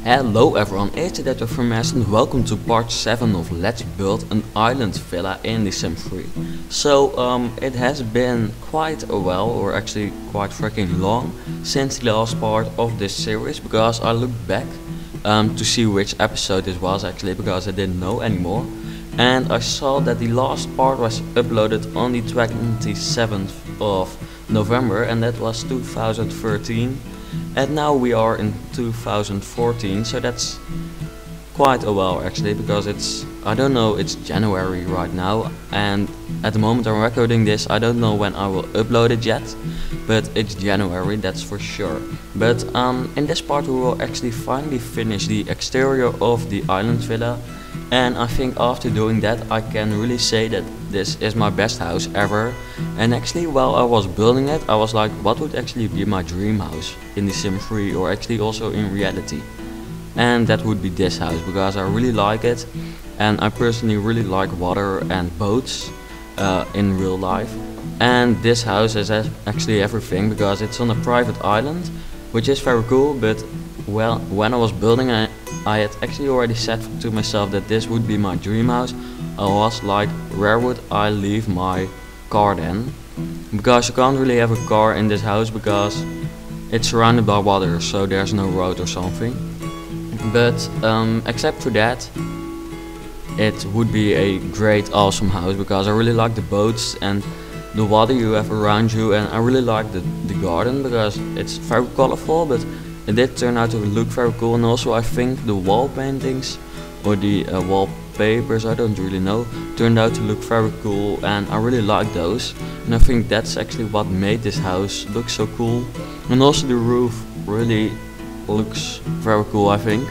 Hello everyone, it's Anotehr from Mass and welcome to part 7 of Let's Build an Island Villa in The Sims 3. So it has been quite a while, or actually quite freaking long, since the last part of this series, because I looked back to see which episode this was actually, because I didn't know anymore. And I saw that the last part was uploaded on the 27th of November, and that was 2013. And now we are in 2014, so that's quite a while actually, because I don't know, it's January right now, and at the moment I'm recording this, I don't know when I will upload it yet, but it's January, that's for sure. But in this part we will actually finally finish the exterior of the island villa, and I think after doing that I can really say that this is my best house ever. And actually while I was building it, I was like, what would actually be my dream house in The Sims 3, or actually also in reality? And that would be this house, because I really like it, and I personally really like water and boats in real life. And this house is actually everything, because it's on a private island, which is very cool. But well, when I was building it, I had actually already said to myself that this would be my dream house. I was like, where would I leave my car then? Because you can't really have a car in this house because it's surrounded by water, so there's no road or something. But except for that, it would be a great, awesome house, because I really like the boats and the water you have around you, and I really like the garden because it's very colorful, but it did turn out to look very cool. And also I think the wall paintings or the wallpapers, I don't really know, turned out to look very cool, and I really like those. And I think that's actually what made this house look so cool. And also the roof really looks very cool, I think.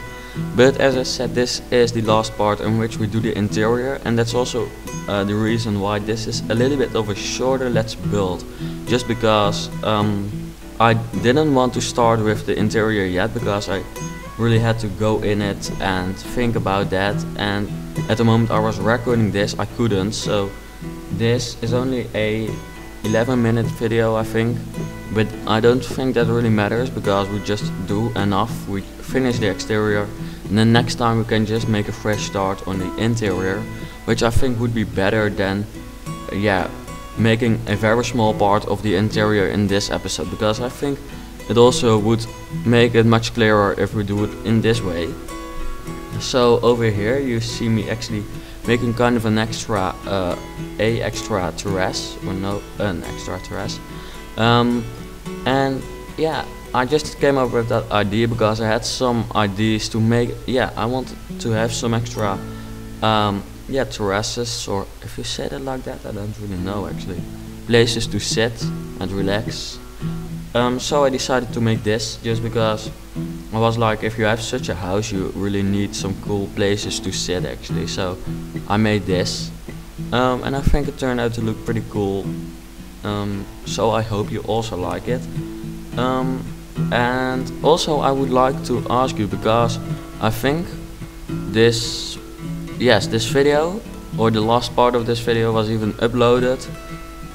But as I said, this is the last part in which we do the interior, and that's also the reason why this is a little bit of a shorter Let's Build, just because I didn't want to start with the interior yet, because I really had to go in it and think about that, and at the moment I was recording this I couldn't. So this is only a 11-minute video, I think, but I don't think that really matters, because we just do enough. We finish the exterior, and then next time we can just make a fresh start on the interior, which I think would be better than making a very small part of the interior in this episode, because I think it also would make it much clearer if we do it in this way. So over here you see me actually making kind of an extra terrace, or no, an extra terrace. And yeah, I just came up with that idea because I had some ideas to make. I wanted to have some extra terraces, or if you say it like that, I don't really know actually, places to sit and relax. So I decided to make this, just because I was like, if you have such a house, you really need some cool places to sit actually. So I made this, and I think it turned out to look pretty cool. So I hope you also like it. And also I would like to ask you, because I think this video, or the last part of this video, was even uploaded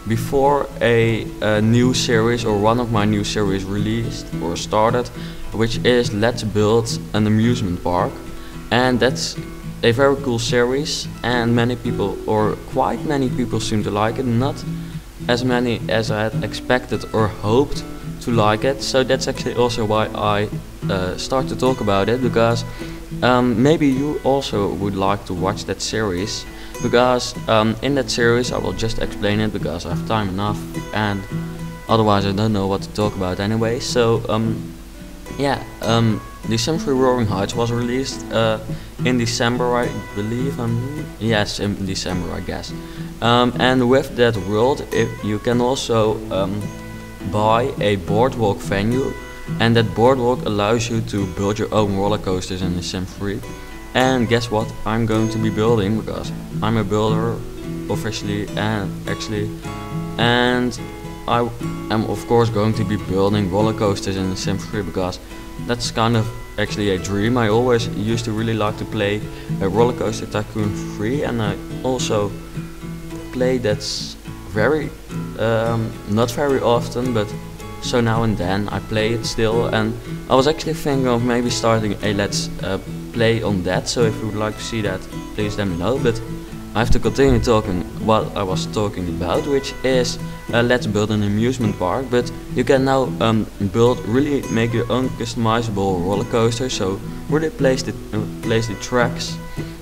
before a new series, or one of my new series released or started, which is Let's Build an Amusement Park. And that's a very cool series, and many people, or quite many people, seem to like it. Not as many as I had expected or hoped to like it. So that's actually also why I start to talk about it, because maybe you also would like to watch that series, because in that series I will just explain it, because I have time enough, and otherwise I don't know what to talk about anyway. So The Sims 3 Roaring Heights was released in December, I believe. Yes, in December, I guess. And with that world, you can also buy a boardwalk venue, and that boardwalk allows you to build your own roller coasters in The Sims 3. And guess what I'm going to be building, because I'm a builder officially, and I am of course going to be building roller coasters in The Sims 3, because that's kind of actually a dream. I always used to really like to play a Roller Coaster Tycoon 3, and I also play that's very not very often, but so now and then I play it still, and I was actually thinking of maybe starting a let's play on that. So if you would like to see that, please let me know. But I have to continue talking what I was talking about, which is let's build an amusement park. But you can now really make your own customizable roller coaster. So really place the tracks,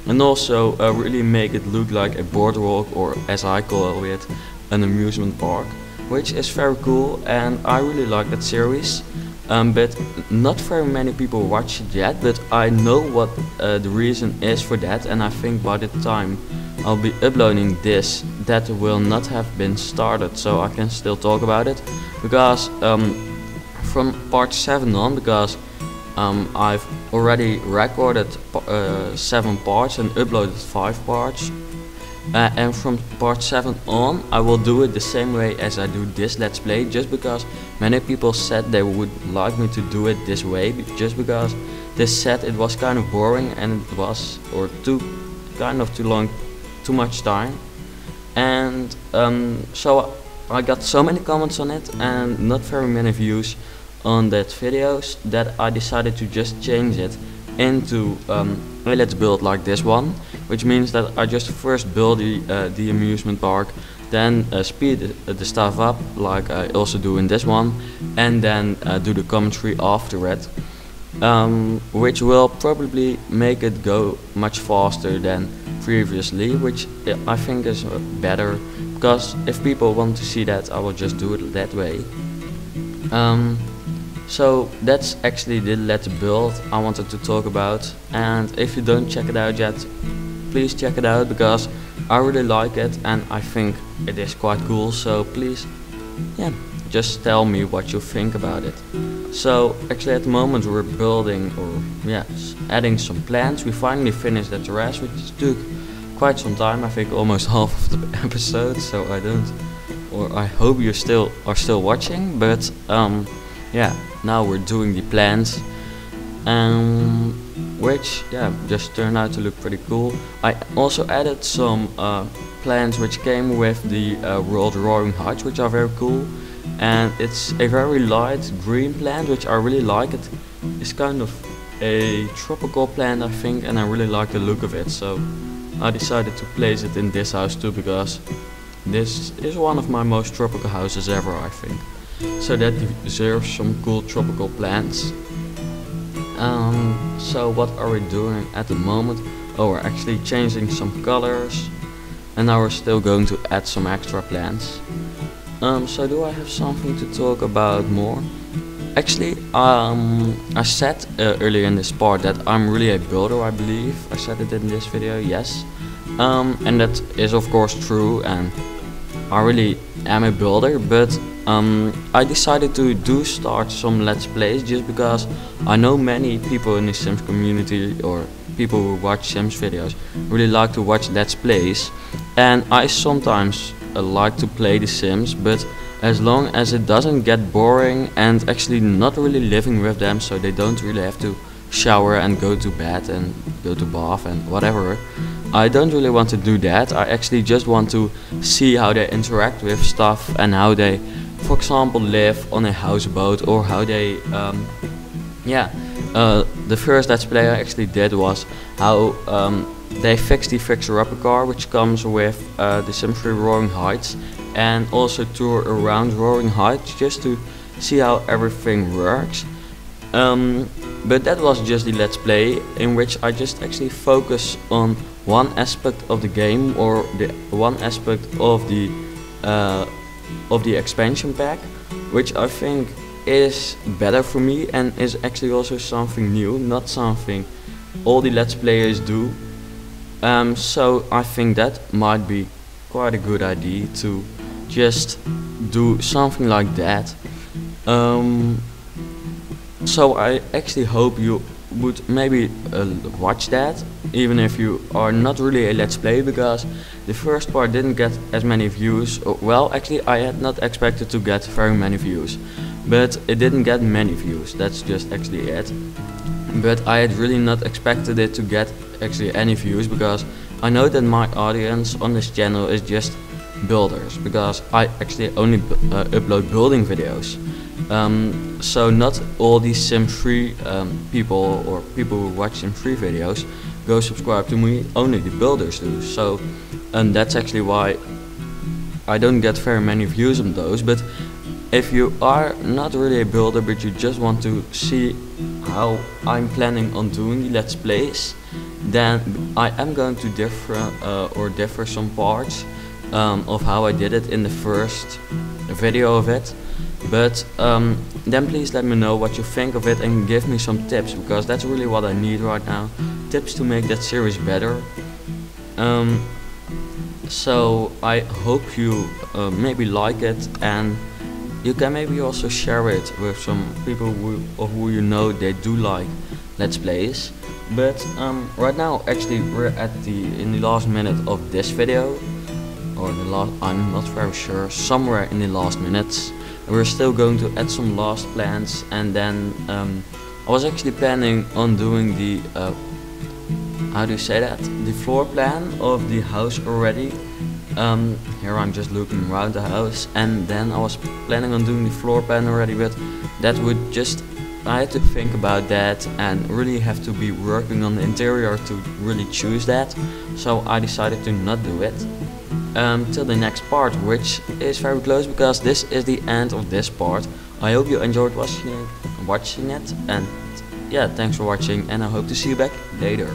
and also really make it look like a boardwalk, or as I call it, an amusement park, which is very cool, and I really like that series. But not very many people watch it yet, but I know what the reason is for that, and I think by the time I'll be uploading this, that will not have been started, so I can still talk about it. Because from part 7 on, because I've already recorded 7 parts and uploaded 5 parts. And from part 7 on, I will do it the same way as I do this let's play, just because many people said they would like me to do it this way, just because they said it was kind of boring and it was too long, too much time. And so I got so many comments on it and not very many views on that videos, that I decided to just change it into let's build like this one, which means that I just first build the amusement park, then speed the stuff up like I also do in this one, and then do the commentary after it, which will probably make it go much faster than previously, which I think is better, because if people want to see that, I will just do it that way. So that's actually the let's build I wanted to talk about, and if you don't check it out yet, please check it out, because I really like it and I think it is quite cool. So please, yeah, just tell me what you think about it. So actually at the moment we're building, or adding some plants. We finally finished the terrace, which took quite some time, I think almost half of the episode, so I hope you are still watching. But yeah, now we're doing the plants, which just turned out to look pretty cool. I also added some plants which came with the World Roaring Heights, which are very cool, and it's a very light green plant which I really like. It is kind of a tropical plant, I think, and I really like the look of it, so I decided to place it in this house too, because this is one of my most tropical houses ever, I think. So that deserves some cool tropical plants. So what are we doing at the moment? Oh, we're actually changing some colors, and now we're still going to add some extra plants. So do I have something to talk about more? Actually, I said earlier in this part that I'm really a builder, I believe. I said it in this video, yes. And that is of course true, and I really am a builder, but I decided to start some let's plays, just because I know many people in the Sims community, or people who watch Sims videos, really like to watch let's plays, and I sometimes like to play the Sims, but as long as it doesn't get boring and actually not really living with them, so they don't really have to shower and go to bed and go to bath and whatever. I don't really want to do that. I actually just want to see how they interact with stuff, and how they, for example, live on a houseboat, or how they the first let's play I actually did was how they fixed the fixer-upper car, which comes with the Sims 3 Roaring Heights, and also tour around Roaring Heights, just to see how everything works. But that was just the let's play, in which I just actually focus on one aspect of the game, or the one aspect of the expansion pack, which I think is better for me, and is actually also something new, not something all the let's players do. So I think that might be quite a good idea to just do something like that. So I actually hope you would maybe watch that, even if you are not really a let's play, because the first part didn't get as many views. Well, actually I had not expected to get very many views, but it didn't get many views, that's just actually it. But I had really not expected it to get actually any views, because I know that my audience on this channel is just builders, because I actually only upload building videos. So not all these Sim 3 people or people who watch Sim 3 videos go subscribe to me, only the builders do. So and that's actually why I don't get very many views on those. But if you are not really a builder but you just want to see how I'm planning on doing the Let's Plays, then I am going to differ some parts of how I did it in the first video of it. But then please let me know what you think of it and give me some tips, because that's really what I need right now, tips to make that series better. So I hope you maybe like it, and you can maybe also share it with some people who you know they do like Let's Plays. But right now actually we're in the last minute of this video, or the last, I'm not very sure, somewhere in the last minutes. We're still going to add some last plans, and then I was actually planning on doing the how do you say that, the floor plan of the house already. Here I'm just looking around the house, and then I was planning on doing the floor plan already, but that would just, I had to think about that and really have to be working on the interior to really choose that. So I decided to not do it till the next part, which is very close, because this is the end of this part. I hope you enjoyed watching it, and yeah, thanks for watching, and I hope to see you back later.